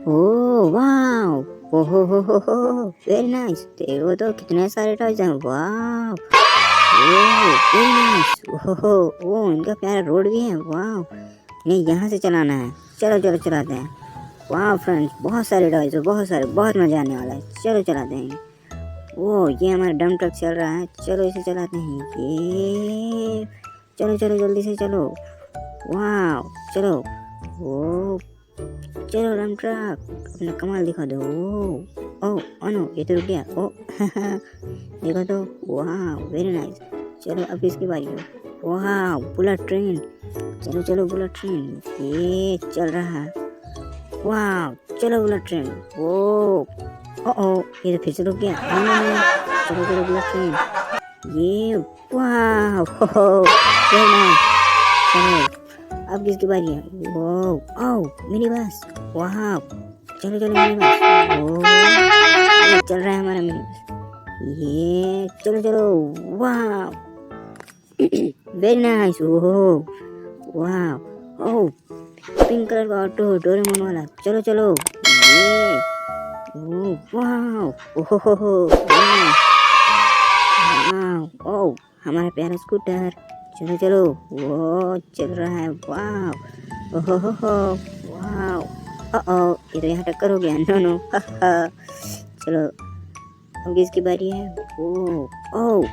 Oh wow, हो, very nice. देखो तो कितने सारे टॉयज हैं, वाओ, ओह वेरी नाइस। ओहो, ओ इनका प्यारा रोड भी है, वाओ। नहीं, यहाँ से चलाना है, चलो चलो चलाते हैं। वाह फ्रेंड्स, बहुत सारे टॉयज है, बहुत सारे, बहुत मजा आने वाला है, चलो चलाते हैं। ओ ये हमारा डम ट्रक चल रहा है, चलो इसे चलाते हैं। ये चलो चलो जल्दी से चलो, वाह चलो। ओ चलो डम ट्रक, अपना कमाल दिखा दो। ओ नो, ये तो रुक गया। ओ देखो तो, वाह वेरी नाइस। चलो अब इसकी बारी है। वाह बुलेट ट्रेन, चलो चलो बुलेट ट्रेन, ये चल रहा है। वाह चलो बुलेट ट्रेन। ओ ये तो फिर से रुक गया। चलो चलो बुलेट ट्रेन, ये वाह वेरी नाइस। चलो अब किसकी बारी है। वो मिनी बस, वाह चलो चलो मिनी बस। ये चल रहा है हमारा मिनी बस, ये चलो चलो, वाह वेरी नाइस। ओह वाह, ओह पिंक कलर का ऑटो, डोरेमोन वाला, चलो चलो। ये ओह वाह, ओहो वाह, ओह हमारा प्यारा स्कूटर, चलो चलो। वो चल रहा है, वाह ओहो वाह। ये तो यहाँ टक्कर हो गया, नो चलो अब किसकी बारी है। ओह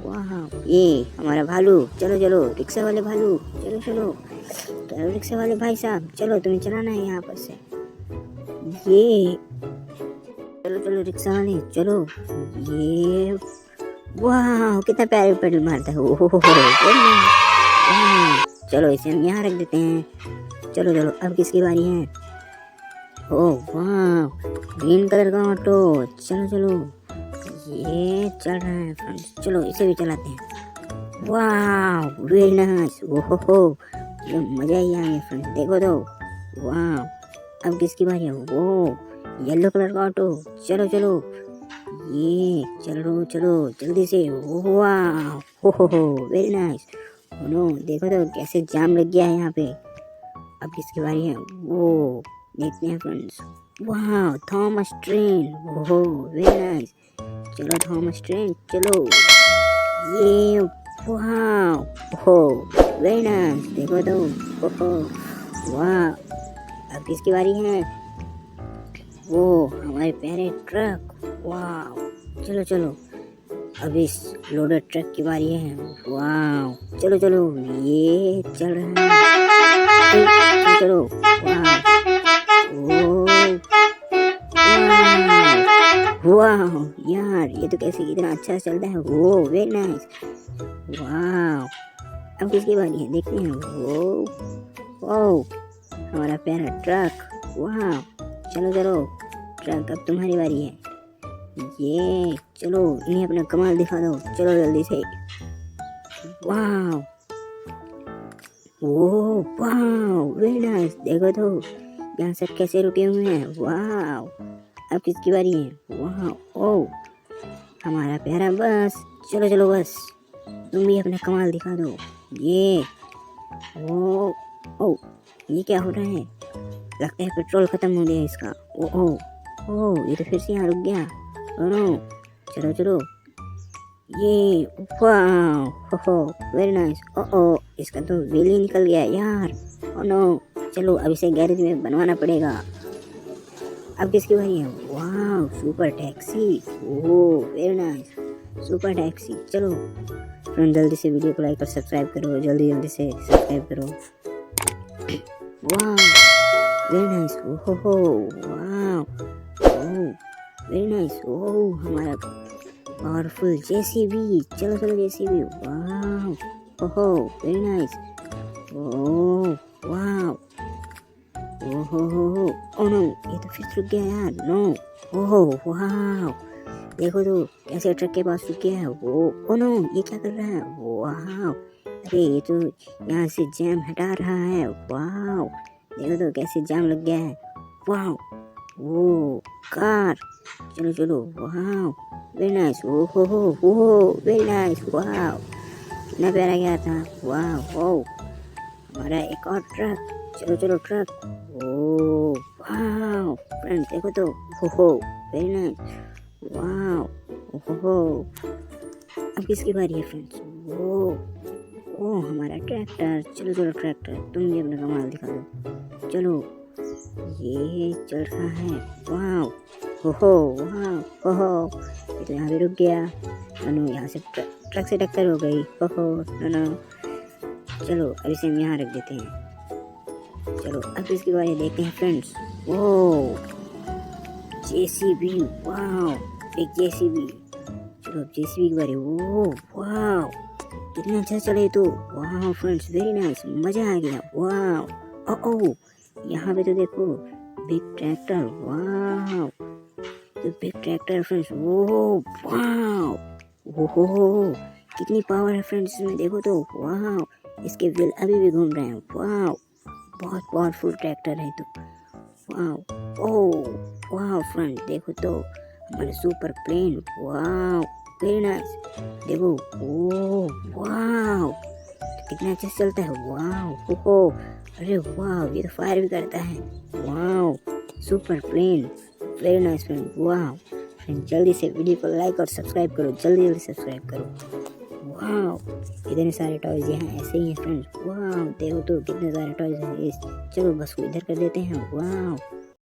वाह, ये हमारा भालू, चलो चलो रिक्शा वाले भालू, चलो चलो। चलो रिक्शा वाले भाई साहब, चलो तुम्हें चलाना है यहाँ पर से। ये चलो चलो रिक्शा वाले, चलो। ये वाह कितना प्यारे पेडल मारता है, ओह चलो इसे हम यहाँ रख देते हैं। चलो चलो अब किसकी बारी है। ओह वाह ग्रीन कलर का ऑटो, चलो चलो। ये चल रहा है फ्रेंड्स, चलो इसे भी चलाते हैं। वाह वेरी नाइस, ओहो मजा ही आ गया फ्रेंड्स, देखो तो। वाह अब किसकी बारी है। वो येलो कलर का ऑटो, चलो चलो। ये चलो चलो जल्दी से। वाह हो वेरी नाइस। नो देखो तो कैसे जाम लग गया है यहाँ पे। अब किसकी बारी है। वो देखते हैं फ्रेंड्स। वाह थॉमस ट्रेन, ओहो वेरी नाइस। चलो थॉमस ट्रेन चलो। ये वाह ओहो वेरी नाइस, देखो तो। ओहो वाह अब किसकी बारी है। वो हमारे प्यारे ट्रक, वाह चलो चलो अब इस लोडेड ट्रक की बारी है। वाह चलो चलो, ये चल रहा है, चलो वाह वाह यार ये तो कैसे इतना अच्छा चलता है। वो वेरी नाइस। वाह अब किसकी बारी है, देखते हैं। वो हमारा प्यारा ट्रक, वाह चलो चलो ट्रक अब तुम्हारी बारी है। ये चलो इन्हें अपना कमाल दिखा दो, चलो जल्दी से। वाह वाह वेरी नाइस, देखो तो यहाँ सब कैसे रुके हुए हैं। वाह अब किसकी बारी है। वाह ओ हमारा प्यारा बस, चलो चलो बस तुम भी अपना कमाल दिखा दो। ये ओ ये क्या हो रहा है, लगता है पेट्रोल खत्म हो गया इसका। ओ ये तो फिर से यहाँ रुक गया। नो चलो चलो। ये वाह वेरी नाइस। इसका तो व्हील ही निकल गया यार। नो चलो अब इसे गैरेज में बनवाना पड़ेगा। अब किसकी बारी है। वाह super taxi, oh very nice super taxi. चलो फ्रेंड जल्दी से वीडियो को लाइक और सब्सक्राइब करो, जल्दी जल्दी से सब्सक्राइब करो। वाह वेरी नाइस, ओहो वाह वेरी नाइस। ओह हमारा पावरफुल जेसीबी, चलो चलो जेसीबी। वाह ओहो वेरी नाइस। ओह वाह ओह नो ये तो फिर रुक गया यार। नो ओहो वाह देखो तो कैसे ट्रक के पास रुक गया है। ओ नो ये क्या कर रहा है। वाह अरे ये तो यहाँ से जैम हटा रहा है। वाह देखो तो कैसे जाम लग गया है। वाह वो कार, चलो चलो। वाह वेरी नाइस, ओहो वेरी नाइस। वाह कितना प्यारा गया था। वाह हमारा एक और ट्रक, चलो चलो ट्रक। ओ वाह फ्रेंड्स देखो तो, हो वेरी नाइस, वाओ, हो। अब किसकी बारी है फ्रेंड्स? ओ हमारा ट्रैक्टर। चलो चलो ट्रैक्टर, तुम भी अपना कमाल दिखा दो। चलो, ये चल रहा है, वाओ, हो वाओ, हो। ये तो यहाँ पे रुक गया। नो यहाँ से ट्रक से टक्कर हो गई, हो नो। चलो अब इसे हम यहाँ रख देते हैं। चलो अब इसके बारे में देखते हैं फ्रेंड्स। ओ जेसीबी, वाओ, एक जेसीबी। चलो अब जेसीबी के बारे में, ओ वाओ, कितना अच्छा चले तो, वाओ फ्रेंड्स वेरी नाइस, मजा आ गया, वाओ। ओ यहाँ पे तो देखो बिग ट्रैक्टर, वाओ, तो big tractor friends, oh wow, ओहो कितनी पावर है फ्रेंड्स इसमें देखो तो, वाओ, इसके व्हील अभी भी घूम रहे हैं, वाओ, बहुत पावरफुल ट्रैक्टर है तो, वाओ। ओ वाओ फ्रेंड्स देखो तो हमारे super plane, wow very nice, देखो, ओ वाओ, कितना अच्छा चलता है, वाओ, हो, अरे वाओ, ये तो फायर भी करता है, wow, super plane, very nice friend, wow. Friend जल्दी से वीडियो को लाइक और सब्सक्राइब करो, जल्दी जल्दी सब्सक्राइब करो, वाओ। इतने सारे टॉयज यहाँ ऐसे ही हैं फ्रेंड्स, वाओ, देखो तो कितने सारे टॉयज हैं। चलो बस को इधर कर देते हैं, वाओ।